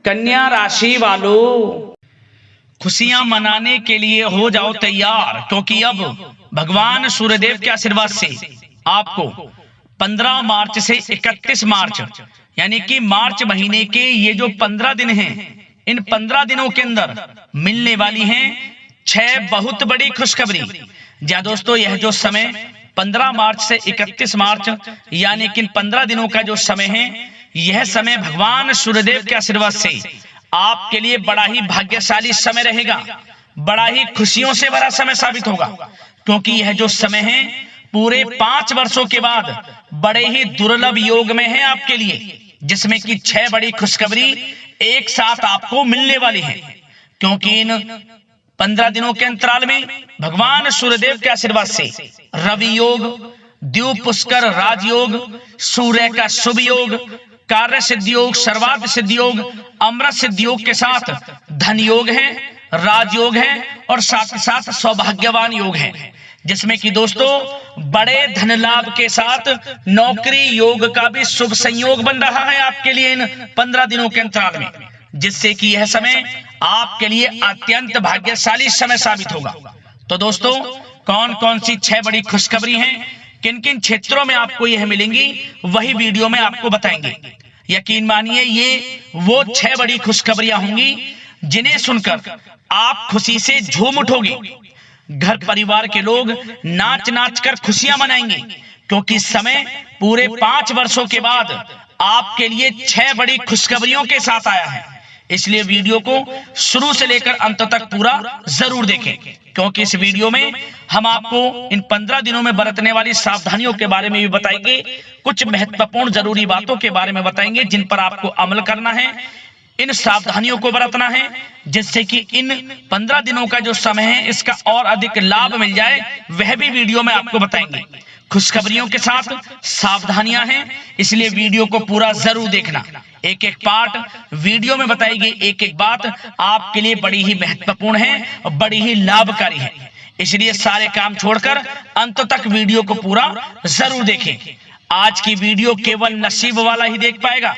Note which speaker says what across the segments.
Speaker 1: कन्या राशि वालों, खुशियां मनाने के लिए हो जाओ तैयार, क्योंकि अब भगवान सूर्यदेव के आशीर्वाद से आपको 15 मार्च से 31 मार्च यानी कि मार्च महीने के ये जो 15 दिन हैं, इन 15 दिनों के अंदर मिलने वाली हैं 6 बहुत बड़ी खुशखबरी। जी दोस्तों, यह जो समय 15 मार्च से 31 मार्च यानी कि इन 15 दिनों का जो समय है, यह समय भगवान सूर्यदेव के आशीर्वाद से आपके लिए बड़ा ही भाग्यशाली समय रहेगा, बड़ा ही खुशियों से भरा समय साबित होगा, क्योंकि यह जो समय है पूरे 5 वर्षों के बाद बड़े ही दुर्लभ योग में है आपके लिए, जिसमें कि 6 बड़ी खुशखबरी एक साथ आपको मिलने वाली है। क्योंकि इन 15 दिनों के अंतराल में भगवान सूर्यदेव के आशीर्वाद से रवि योग, द्वीप पुष्कर राजयोग, सूर्य का शुभ योग, कार्य सिद्धि योग, सर्वार्थ सिद्धि योग, अमृत सिद्धि योग के साथ धन योग है, राजयोग है और साथ ही साथ सौभाग्यवान योग है, जिसमें कि दोस्तों बड़े धन लाभ के साथ नौकरी योग का भी शुभ संयोग बन रहा है आपके लिए इन 15 दिनों के अंतराल में, जिससे कि यह समय आपके लिए अत्यंत भाग्यशाली समय साबित होगा। तो दोस्तों, कौन कौन सी 6 बड़ी खुशखबरी हैं, किन किन क्षेत्रों में आपको यह मिलेंगी, वही वीडियो में आपको बताएंगे। यकीन मानिए ये वो 6 बड़ी खुशखबरियां होंगी जिन्हें सुनकर आप खुशी से झूम उठोगे। घर परिवार के लोग नाच नाच कर खुशियां मनाएंगे, क्योंकि समय पूरे 5 वर्षों के बाद आपके लिए 6 बड़ी खुशखबरियों के साथ आया है। इसलिए वीडियो को शुरू से लेकर अंत तक पूरा जरूर देखें, क्योंकि इस वीडियो में हम आपको इन 15 दिनों में बरतने वाली सावधानियों के बारे में भी बताएंगे, कुछ महत्वपूर्ण जरूरी बातों के बारे में बताएंगे जिन पर आपको अमल करना है, इन सावधानियों को बरतना है, जिससे कि इन 15 दिनों का जो समय है इसका और अधिक लाभ मिल जाए, वह भी वीडियो में आपको बताएंगे। खुशखबरियों के साथ सावधानियां हैं, इसलिए वीडियो को पूरा जरूर देखना। एक एक पार्ट वीडियो में बताई गई एक एक बात आपके लिए बड़ी ही महत्वपूर्ण है और बड़ी ही लाभकारी है, इसलिए सारे काम छोड़कर अंत तक वीडियो को पूरा जरूर देखें। आज की वीडियो केवल नसीब वाला ही देख पाएगा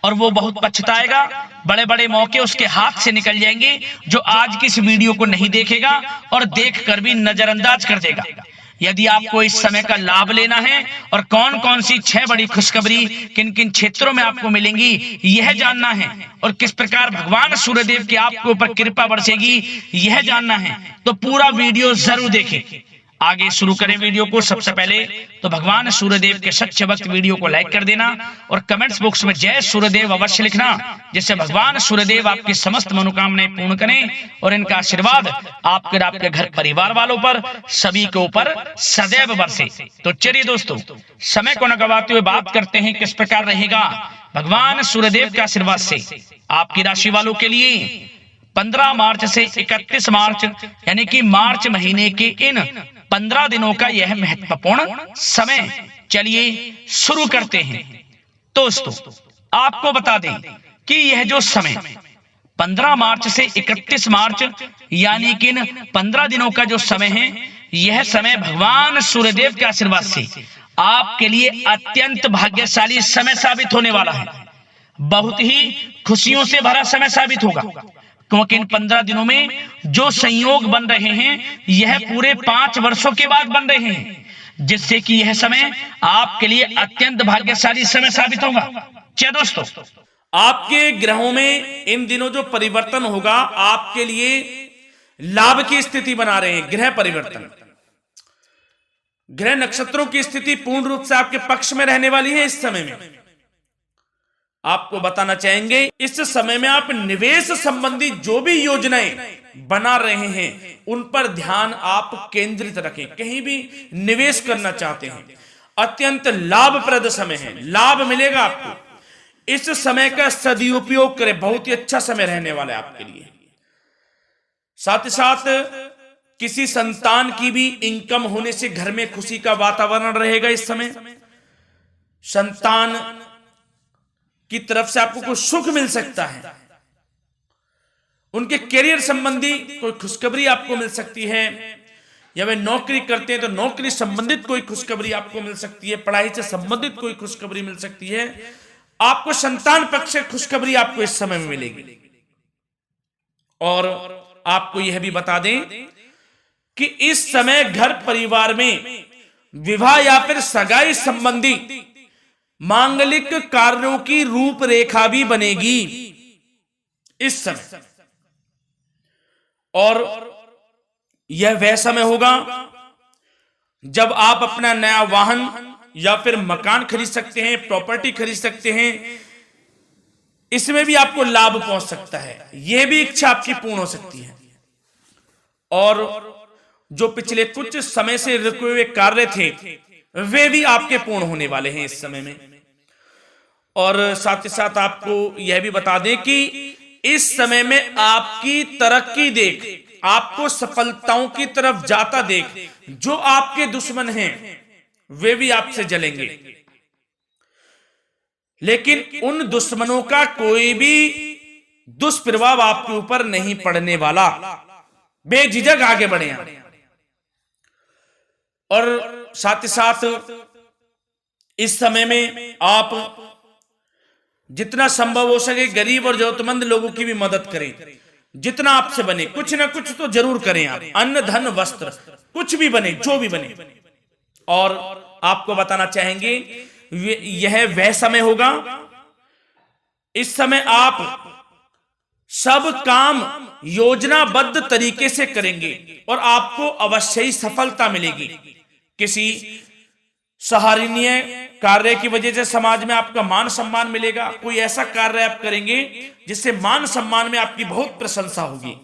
Speaker 1: और वो बहुत पछताएगा। बड़े बड़े मौके उसके हाथ से निकल जाएंगे जो आज की इस वीडियो को नहीं देखेगा और देखकर भी नजरअंदाज कर देगा। यदि आपको इस समय का लाभ लेना है और कौन कौन सी 6 बड़ी खुशखबरी किन किन क्षेत्रों में आपको मिलेंगी यह जानना है, और किस प्रकार भगवान सूर्यदेव की आपके ऊपर कृपा बरसेगी यह जानना है, तो पूरा वीडियो जरूर देखें। आगे शुरू करें वीडियो को। सबसे पहले तो भगवान सूर्यदेव के सच्चे भक्त वीडियो को लाइक कर देना और कमेंट्स बॉक्स में जय सूर्यदेव अवश्य लिखना, जिससे भगवान सूर्यदेव आपकी समस्त मनोकामनाएं पूर्ण करें और इनका आशीर्वाद आपके घर परिवार वालों पर सभी के ऊपर सदैव बरसे। तो चलिए दोस्तों, समय को न गवाते हुए बात करते हैं किस प्रकार रहेगा भगवान सूर्यदेव के आशीर्वाद से आपकी राशि वालों के लिए 15 मार्च से 31 मार्च यानी कि मार्च महीने के इन 15 दिनों का यह महत्वपूर्ण समय। चलिए शुरू करते हैं। दोस्तों, आपको बता दें कि यह जो समय 15 मार्च से 31 मार्च यानी कि इन 15 दिनों का जो समय है, यह समय भगवान सूर्यदेव के आशीर्वाद से आपके लिए अत्यंत भाग्यशाली समय साबित होने वाला है। बहुत ही खुशियों से भरा समय साबित होगा, क्योंकि इन 15 दिनों में जो संयोग बन रहे हैं यह पूरे 5 वर्षों के बाद बन रहे हैं, जिससे कि यह समय आपके लिए अत्यंत भाग्यशाली समय साबित होगा। क्या दोस्तों,
Speaker 2: आपके ग्रहों में इन दिनों जो परिवर्तन होगा आपके लिए लाभ की स्थिति बना रहे हैं। ग्रह परिवर्तन, ग्रह नक्षत्रों की स्थिति पूर्ण रूप से आपके पक्ष में रहने वाली है। इस समय में आपको बताना चाहेंगे, इस समय में आप निवेश संबंधी जो भी योजनाएं बना रहे हैं उन पर ध्यान आप केंद्रित रखें। कहीं भी निवेश करना चाहते हैं, अत्यंत लाभप्रद समय है, लाभ मिलेगा आपको। इस समय का सदुपयोग करें, बहुत ही अच्छा समय रहने वाला है आपके लिए। साथ ही साथ किसी संतान की भी इनकम होने से घर में खुशी का वातावरण रहेगा। इस समय संतान की तरफ से आपको कुछ सुख मिल सकता है, उनके करियर संबंधी कोई खुशखबरी आपको मिल सकती है, या वे नौकरी करते हैं तो नौकरी संबंधित कोई खुशखबरी आपको मिल सकती है, पढ़ाई से संबंधित कोई खुशखबरी मिल सकती है। आपको संतान पक्ष से खुशखबरी आपको इस समय में मिलेगी। और आपको यह भी बता दें कि इस समय घर परिवार में विवाह या फिर सगाई संबंधी मांगलिक कार्यों की रूपरेखा भी बनेगी इस समय। और यह वह समय होगा जब आप अपना नया वाहन या फिर मकान खरीद सकते हैं, प्रॉपर्टी खरीद सकते हैं। इसमें भी आपको लाभ पहुंच सकता है, यह भी इच्छा आपकी पूर्ण हो सकती है। और जो पिछले कुछ समय से रुके हुए कार्य थे वे भी आपके पूर्ण होने वाले हैं इस समय में। और साथ ही साथ आपको यह भी बता दें कि इस समय में आपकी तरक्की देख, आपको सफलताओं की तरफ जाता देख जो आपके दुश्मन हैं वे भी आपसे जलेंगे, लेकिन उन दुश्मनों का कोई भी दुष्प्रभाव आपके ऊपर नहीं पड़ने वाला। बेझिझक आगे बढ़े आप। और साथ ही साथ इस समय में आप जितना संभव हो सके गरीब और जरूरतमंद लोगों की भी मदद करें। जितना आपसे बने कुछ ना कुछ तो जरूर करें आप, अन्न धन वस्त्र कुछ भी बने, जो भी बने। और आपको बताना चाहेंगे यह वह समय होगा, इस समय आप सब काम योजनाबद्ध तरीके से करेंगे और आपको अवश्य ही सफलता मिलेगी। किसी सराहनीय कार्य की वजह से समाज में आपका मान सम्मान मिलेगा। कोई ऐसा कार्य आप करेंगे जिससे मान सम्मान में आपकी बहुत प्रशंसा होगी।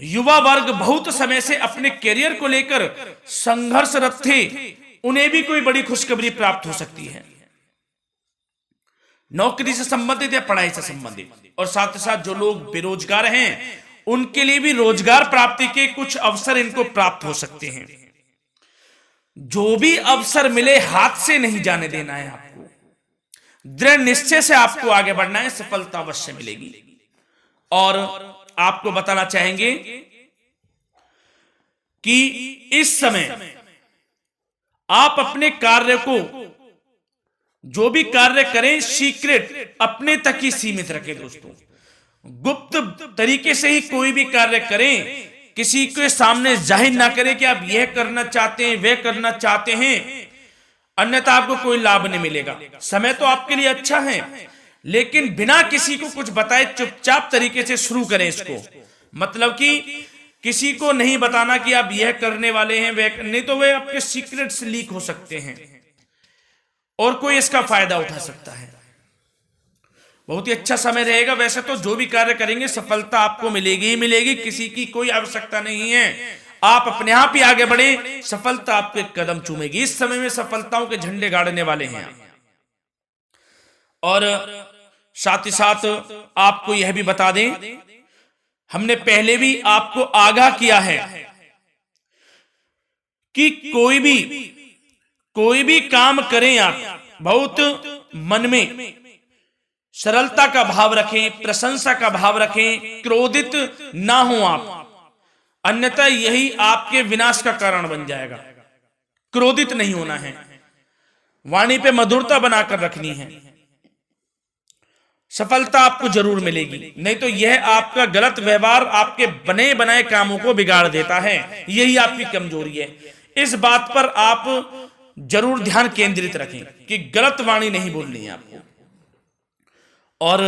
Speaker 2: युवा वर्ग बहुत समय से अपने करियर को लेकर संघर्षरत थे, उन्हें भी कोई बड़ी खुशखबरी प्राप्त हो सकती है, नौकरी से संबंधित या पढ़ाई से संबंधित। और साथ ही साथ जो लोग बेरोजगार हैं उनके लिए भी रोजगार प्राप्ति के कुछ अवसर इनको प्राप्त हो सकते हैं। जो भी अवसर मिले हाथ से नहीं जाने देना है आपको, दृढ़ निश्चय से आपको आगे बढ़ना है, सफलता अवश्य मिलेगी। और आपको बताना चाहेंगे कि इस समय आप अपने कार्य को, जो भी कार्य करें, सीक्रेट अपने तक ही सीमित रखें दोस्तों। गुप्त तरीके से ही कोई भी कार्य करें, किसी के सामने जाहिर ना करें कि आप यह करना चाहते हैं, वह करना चाहते हैं, अन्यथा आपको कोई लाभ नहीं मिलेगा। समय तो आपके लिए अच्छा है, लेकिन बिना किसी को कुछ बताए चुपचाप तरीके से शुरू करें इसको। मतलब कि किसी को नहीं बताना कि आप यह करने वाले हैं, वह नहीं, तो वे आपके सीक्रेट्स लीक हो सकते हैं और कोई इसका फायदा उठा सकता है। बहुत ही अच्छा समय रहेगा। वैसे तो जो भी कार्य करेंगे सफलता आपको मिलेगी ही मिलेगी, किसी की कोई आवश्यकता नहीं है। आप अपने आप ही आगे बढ़े, सफलता आपके कदम चूमेगी। इस समय में सफलताओं के झंडे गाड़ने वाले हैं। और साथ ही साथ आपको यह भी बता दें, हमने पहले भी आपको आगाह किया है कि कोई भी काम करें आप बहुत मन में सरलता का भाव रखें, प्रशंसा का भाव रखें, क्रोधित ना हो आप, अन्यथा यही आपके विनाश का कारण बन जाएगा। क्रोधित नहीं होना है, वाणी पे मधुरता बनाकर रखनी है, सफलता आपको जरूर मिलेगी। नहीं तो यह आपका गलत व्यवहार आपके बने बनाए कामों को बिगाड़ देता है, यही आपकी कमजोरी है। इस बात पर आप जरूर ध्यान केंद्रित रखें कि गलत वाणी नहीं बोलनी है आपको। और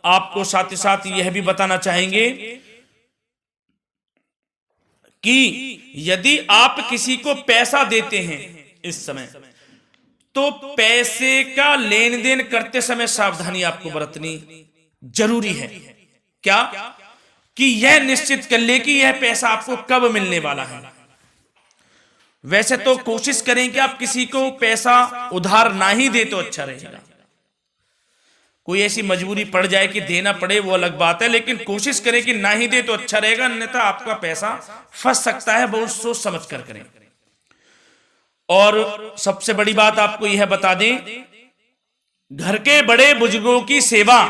Speaker 2: आपको साथ ही साथ यह भी बताना चाहेंगे कि यदि आप किसी को पैसा देते हैं इस समय, तो पैसे का लेन देन करते समय सावधानी आपको बरतनी जरूरी है। क्या कि यह निश्चित कर ले कि यह पैसा आपको कब मिलने वाला है। वैसे तो कोशिश करें कि आप किसी को पैसा उधार ना ही दे तो अच्छा रहेगा। कोई ऐसी मजबूरी पड़ जाए कि देना पड़े वो अलग बात है, लेकिन कोशिश करें कि ना ही दे तो अच्छा रहेगा, अन्यथा आपका पैसा फंस सकता है। बहुत सोच समझ कर करें। और सबसे बड़ी बात आपको यह बता दें, घर के बड़े बुजुर्गों की सेवा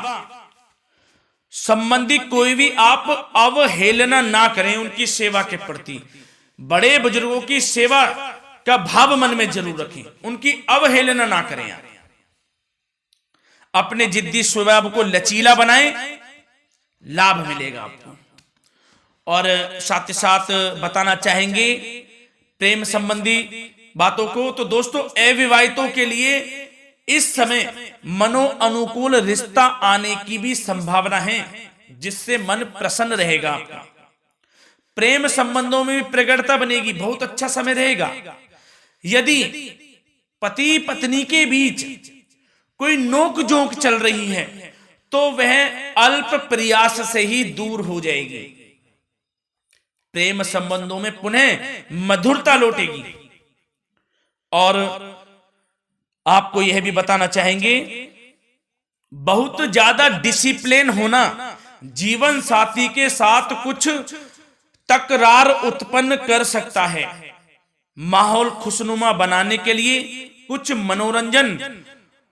Speaker 2: संबंधी कोई भी आप अवहेलना ना करें उनकी सेवा के प्रति। बड़े बुजुर्गों की सेवा का भाव मन में जरूर रखें, उनकी अवहेलना ना करें आप। अपने जिद्दी स्वभाव को लचीला बनाएं, लाभ मिलेगा आपको। और साथ ही साथ बताना चाहेंगे प्रेम संबंधी बातों को, तो दोस्तों अविवाहितों के लिए इस समय मनो अनुकूल रिश्ता आने की भी संभावना है, जिससे मन प्रसन्न रहेगा आपका। प्रेम संबंधों में भी प्रगाढ़ता बनेगी, बहुत अच्छा समय रहेगा। यदि पति पत्नी के बीच कोई नोक झोंक चल रही है तो वह अल्प प्रयास से ही दूर हो जाएगी। प्रेम संबंधों में पुनः मधुरता लौटेगी। और आपको यह भी बताना चाहेंगे, बहुत ज्यादा डिसिप्लिन होना जीवन साथी के साथ कुछ तकरार उत्पन्न कर सकता है। माहौल खुशनुमा बनाने के लिए कुछ मनोरंजन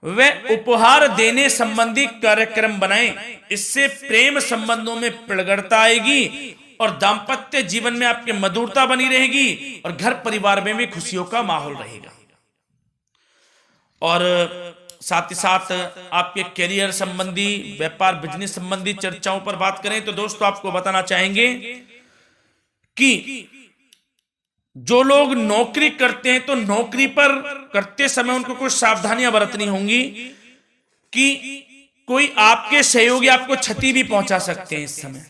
Speaker 2: व उपहार देने संबंधी कार्यक्रम बनाएं। इससे प्रेम संबंधों में प्रगाढ़ता आएगी और दाम्पत्य जीवन में आपके मधुरता बनी रहेगी और घर परिवार में भी खुशियों का माहौल रहेगा। और साथ ही साथ आपके करियर संबंधी, व्यापार बिजनेस संबंधी चर्चाओं पर बात करें तो दोस्तों आपको बताना चाहेंगे कि जो लोग नौकरी करते हैं तो नौकरी पर करते समय उनको कुछ सावधानियां बरतनी होंगी कि कोई आपके सहयोगी आपको क्षति भी पहुंचा सकते हैं। इस समय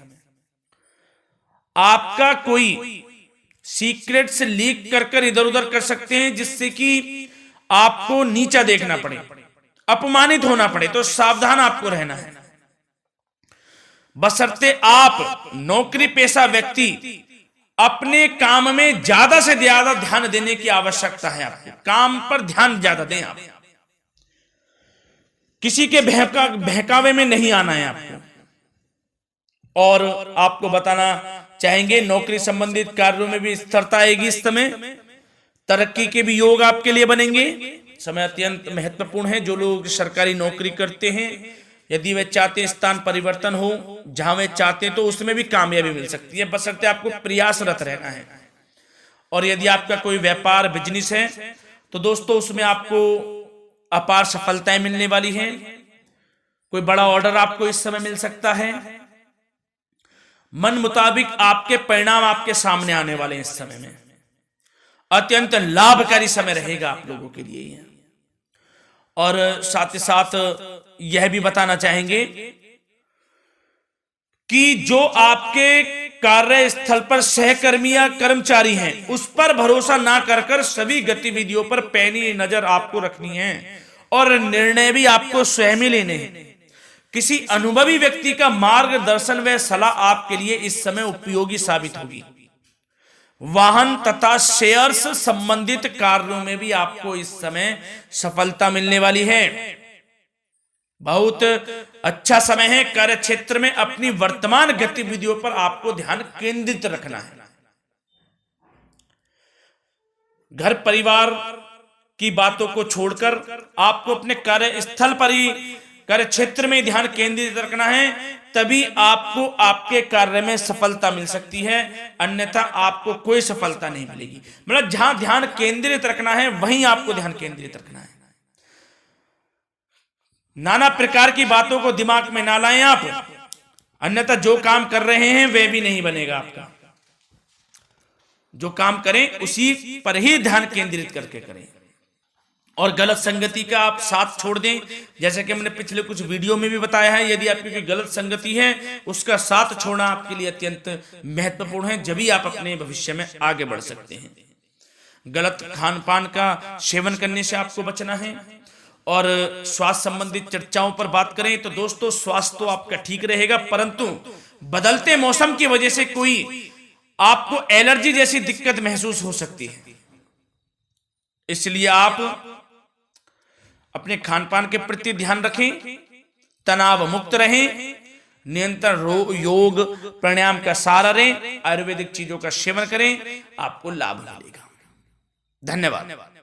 Speaker 2: आपका कोई सीक्रेट्स लीक कर इधर उधर कर सकते हैं, जिससे कि आपको नीचा देखना पड़े, अपमानित होना पड़े। तो सावधान आपको रहना है। बशर्ते आप नौकरी पेशा व्यक्ति अपने काम में ज्यादा से ज्यादा ध्यान देने की आवश्यकता है। आपको काम पर ध्यान ज्यादा दें। आप किसी के बहकावे में नहीं आना है आपको। और आपको बताना चाहेंगे नौकरी संबंधित कार्यों में भी स्थिरता आएगी। इस समय तरक्की के भी योग आपके लिए बनेंगे। समय अत्यंत महत्वपूर्ण है। जो लोग सरकारी नौकरी करते हैं, यदि वे चाहते स्थान परिवर्तन हो, जहां वे चाहते तो उसमें भी कामयाबी मिल सकती है, बशर्ते आपको प्रयासरत रहना है। और यदि आपका कोई व्यापार बिजनेस है तो दोस्तों उसमें आपको अपार सफलताएं मिलने वाली हैं। कोई बड़ा ऑर्डर आपको इस समय मिल सकता है। मन मुताबिक आपके परिणाम आपके सामने आने वाले हैं। इस समय में अत्यंत लाभकारी समय रहेगा आप लोगों के लिए। और साथ ही साथ यह भी बताना चाहेंगे कि जो आपके कार्यस्थल पर सहकर्मी या कर्मचारी हैं, उस पर भरोसा ना कर सभी गतिविधियों पर पैनी नजर आपको रखनी है और निर्णय भी आपको स्वयं ही लेने हैं। किसी अनुभवी व्यक्ति का मार्गदर्शन व सलाह आपके लिए इस समय उपयोगी साबित होगी। वाहन तथा शेयर्स संबंधित कार्यों में भी आपको इस समय सफलता मिलने वाली है। बहुत अच्छा समय है। कार्य क्षेत्र में अपनी वर्तमान गतिविधियों पर आपको ध्यान केंद्रित रखना है। घर परिवार की बातों को छोड़कर आपको अपने कार्यस्थल पर ही, कार्य क्षेत्र में ध्यान केंद्रित रखना है, तभी आपको आपके कार्य में सफलता मिल सकती है। अन्यथा आपको कोई सफलता नहीं मिलेगी। मतलब जहां ध्यान केंद्रित रखना है वहीं आपको ध्यान केंद्रित रखना है। नाना प्रकार की बातों को दिमाग में ना लाएं आप, अन्यथा जो काम कर रहे हैं वह भी नहीं बनेगा आपका। जो काम करें उसी पर ही ध्यान केंद्रित करके करें और गलत संगति का आप साथ छोड़ दें। जैसे कि हमने पिछले कुछ वीडियो में भी बताया है, यदि आपकी कोई गलत संगति है उसका साथ छोड़ना आपके लिए अत्यंत महत्वपूर्ण है। जब ही आप अपने भविष्य में आगे बढ़ सकते हैं। गलत खान पान का सेवन करने से आपको बचना है। और स्वास्थ्य संबंधित चर्चाओं पर बात करें तो दोस्तों स्वास्थ्य तो आपका ठीक रहेगा, परंतु बदलते मौसम की वजह से कोई आपको एलर्जी जैसी दिक्कत महसूस हो सकती है। इसलिए आप अपने खान पान के प्रति ध्यान रखें, तनाव मुक्त रहें, नियंत्रण योग प्राणायाम का सहारा लें, आयुर्वेदिक चीजों का सेवन करें, आपको लाभ मिलेगा। धन्यवाद।